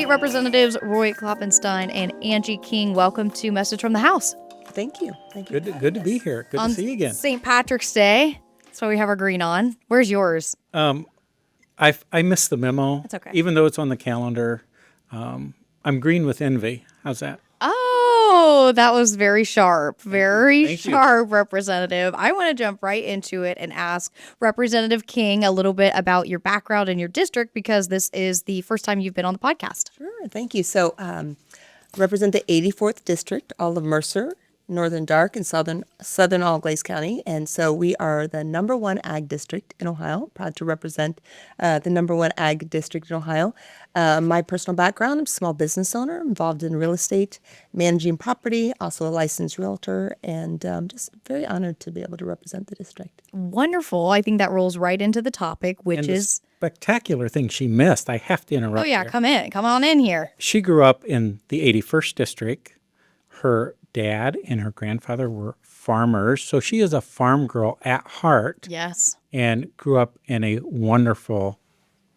State Representatives Roy Klopfenstein and Angie King. Welcome to Message from the House. Thank you. Thank you. Good to be here. Good to see you again. St. Patrick's Day. That's why we have our green on. Where's yours? I missed the memo. That's okay. Even though it's on the calendar. I'm green with envy. How's that? Oh, that was very sharp. Very Thank you. sharp, Representative. I want to jump right into it and ask Representative King a little bit about your background and your district, because this is the first time you've been on the podcast. Sure. Thank you. So, represent the 84th District, all of Mercer, Northern Dark, and Southern All-Glaze County. And so we are the number one ag district in Ohio. Proud to represent the number one ag district in Ohio. My personal background, I'm a small business owner, involved in real estate, managing property, also a licensed realtor, and just very honored to be able to represent the district. Wonderful. I think that rolls right into the topic, which And is... the spectacular thing she missed, I have to interrupt Oh, yeah, here. come in. Come on in here. She grew up in the 81st District. Her dad and her grandfather were farmers, so she is a farm girl at heart. Yes. And grew up in a wonderful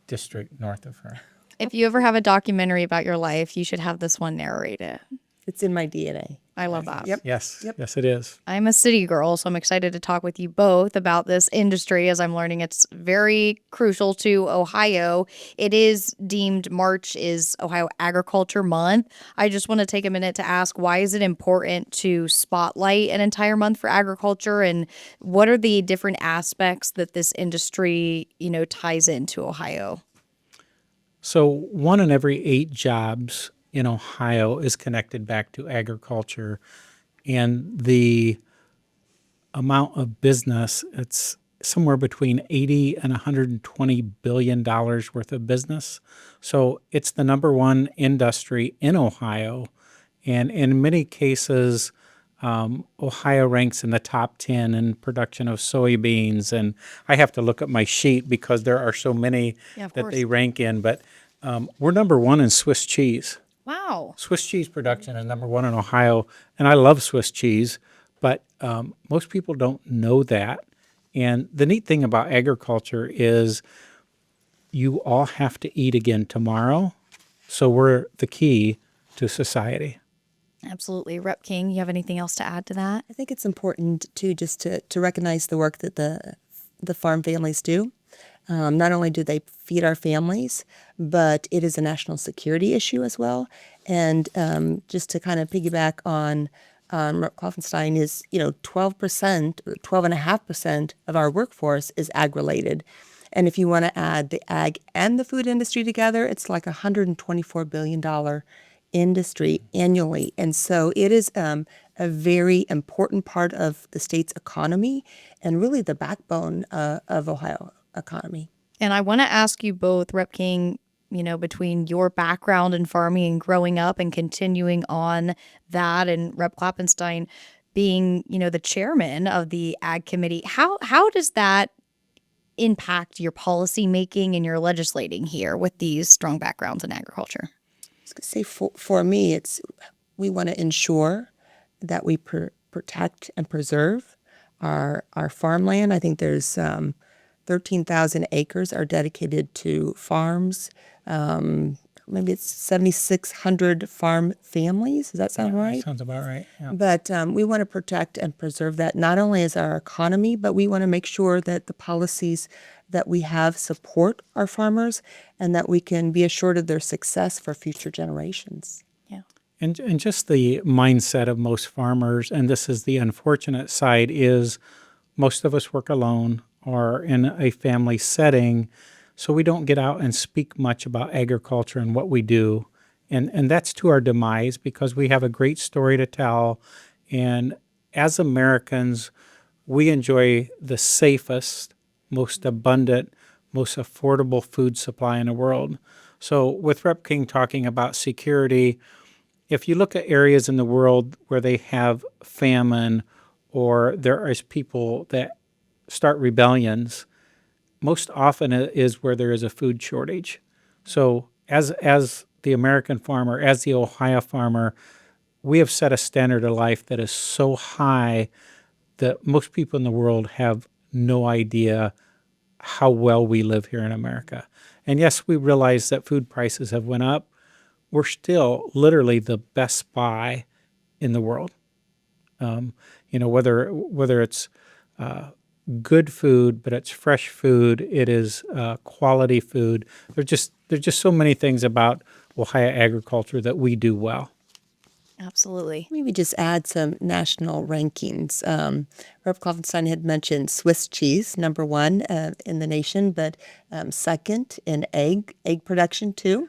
district north of her. If you ever have a documentary about your life, you should have this one narrated. It's in my DNA. I love that. Yep. Yes, Yep. yes, it is. I'm a city girl, so I'm excited to talk with you both about this industry, as I'm learning it's very crucial to Ohio. It is deemed March is Ohio Agriculture Month. I just want to take a minute to ask, why is it important to spotlight an entire month for agriculture, and what are the different aspects that this industry, ties into Ohio? So 1 in every 8 jobs in Ohio is connected back to agriculture, and the amount of business, it's somewhere between 80 and 120 billion dollars worth of business. So it's the number one industry in Ohio, and in many cases, Ohio ranks in the top 10 in production of soybeans. And I have to look at my sheet because there are so many of that course. they rank in. But we're number one in Swiss cheese. Wow. Swiss cheese production is number one in Ohio, and I love Swiss cheese, but most people don't know that. And the neat thing about agriculture is you all have to eat again tomorrow, so we're the key to society. Absolutely. Rep King, you have anything else to add to that? I think it's important to recognize the work that the farm families do. Not only do they feed our families, but it is a national security issue as well. And just to kind of piggyback on Rep. Klopfenstein is, 12%, 12.5% of our workforce is ag-related. And if you want to add the ag and the food industry together, it's like $124 billion industry annually. And so it is a very important part of the state's economy and really the backbone of Ohio economy. And I want to ask you both, Rep King, between your background in farming and growing up and continuing on that, and Rep Klopfenstein being, the chairman of the Ag Committee, how does that impact your policy making and your legislating here with these strong backgrounds in agriculture? I was going to say for me, we want to ensure that we protect and preserve our farmland. I think there's 13,000 acres are dedicated to farms. Maybe it's 7,600 farm families. Does that sound right? That sounds about right. Yeah. But we want to protect and preserve that, not only as our economy, but we want to make sure that the policies that we have support our farmers and that we can be assured of their success for future generations. Yeah. And just the mindset of most farmers, and this is the unfortunate side, is most of us work alone or in a family setting, so we don't get out and speak much about agriculture and what we do. And that's to our demise, because we have a great story to tell. And as Americans, we enjoy the safest, most abundant, most affordable food supply in the world. So with Rep King talking about security, if you look at areas in the world where they have famine or there is people that start rebellions, most often it is where there is a food shortage. So as the American farmer, as the Ohio farmer, we have set a standard of life that is so high that most people in the world have no idea how well we live here in America. And yes, we realize that food prices have went up, we're still literally the best buy in the world. Whether it's good food, but it's fresh food, it is quality food. There's just so many things about Ohio agriculture that we do well. Absolutely. Maybe just add some national rankings. Rep. Klopfenstein had mentioned Swiss cheese, number one in the nation, but second in egg production too,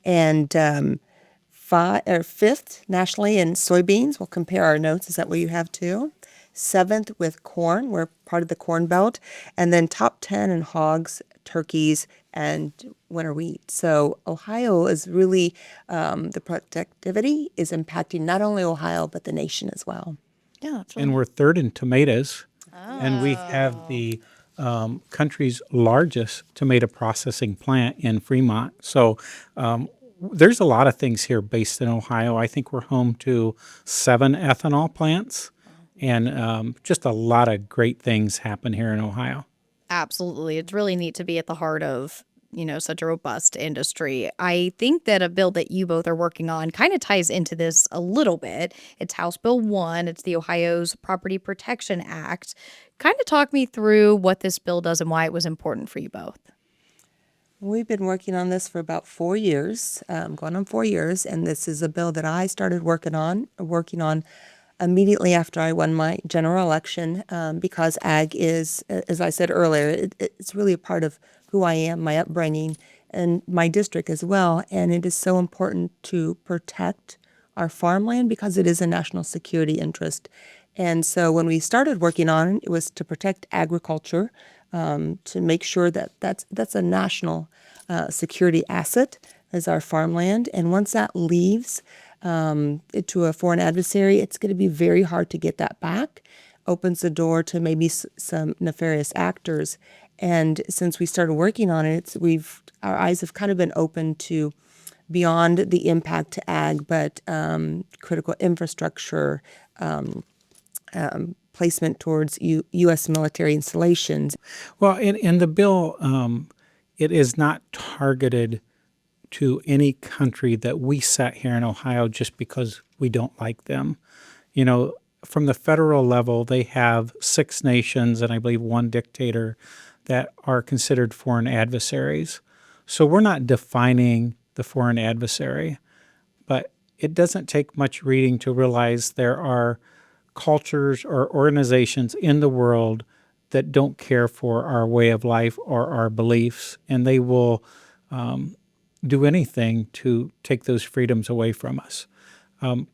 and fifth nationally in soybeans. We'll compare our notes. Is that what you have too? Seventh with corn. We're part of the Corn Belt, and then top 10 in hogs, turkeys, and winter wheat. So Ohio is really, the productivity is impacting not only Ohio, but the nation as well. Yeah, that's And we're third in tomatoes. And we have the country's largest tomato processing plant in Fremont. So there's a lot of things here based in Ohio. I think we're home to 7 ethanol plants, and just a lot of great things happen here in Ohio. Absolutely. It's really neat to be at the heart of, such a robust industry. I think that a bill that you both are working on kind of ties into this a little bit. It's House Bill 1. It's the Ohio's Property Protection Act. Kind of talk me through what this bill does and why it was important for you both. We've been working on this for about 4 years, going on 4 years, and this is a bill that I started working on immediately after I won my general election, because ag is, as I said earlier, it's really a part of who I am, my upbringing, and my district as well. And it is so important to protect our farmland because it is a national security interest. And so when we started working on it, it was to protect agriculture, to make sure that that's a national security asset as our farmland. And once that leaves to a foreign adversary, it's going to be very hard to get that back. Opens the door to maybe some nefarious actors. And since we started working on it, our eyes have kind of been open to beyond the impact to ag, but critical infrastructure, placement towards U.S. military installations. Well, in the bill, it is not targeted to any country that we set here in Ohio just because we don't like them. From the federal level, they have 6 nations and I believe 1 dictator that are considered foreign adversaries. So we're not defining the foreign adversary, but it doesn't take much reading to realize there are cultures or organizations in the world that don't care for our way of life or our beliefs, and they will do anything to take those freedoms away from us.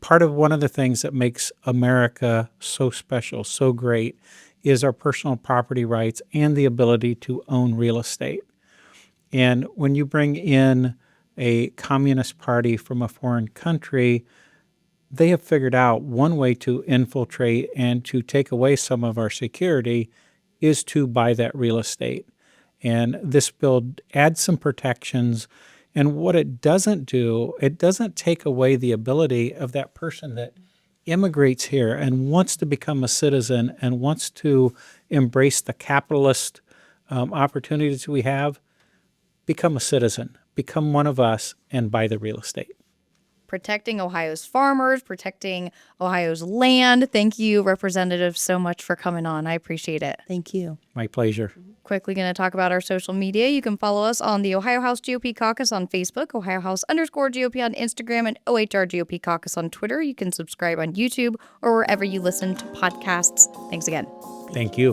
Part of one of the things that makes America so special, so great, is our personal property rights and the ability to own real estate. And when you bring in a communist party from a foreign country, they have figured out one way to infiltrate and to take away some of our security is to buy that real estate. And this bill adds some protections. And what it doesn't do, it doesn't take away the ability of that person that immigrates here and wants to become a citizen and wants to embrace the capitalist opportunities we have, become a citizen, become one of us, and buy the real estate. Protecting Ohio's farmers, protecting Ohio's land. Thank you, Representative, so much for coming on. I appreciate it. Thank you. My pleasure. Quickly going to talk about our social media. You can follow us on the Ohio House GOP Caucus on Facebook, Ohio House_GOP on Instagram, and OHR GOP Caucus on Twitter. You can subscribe on YouTube or wherever you listen to podcasts. Thanks again. Thank you.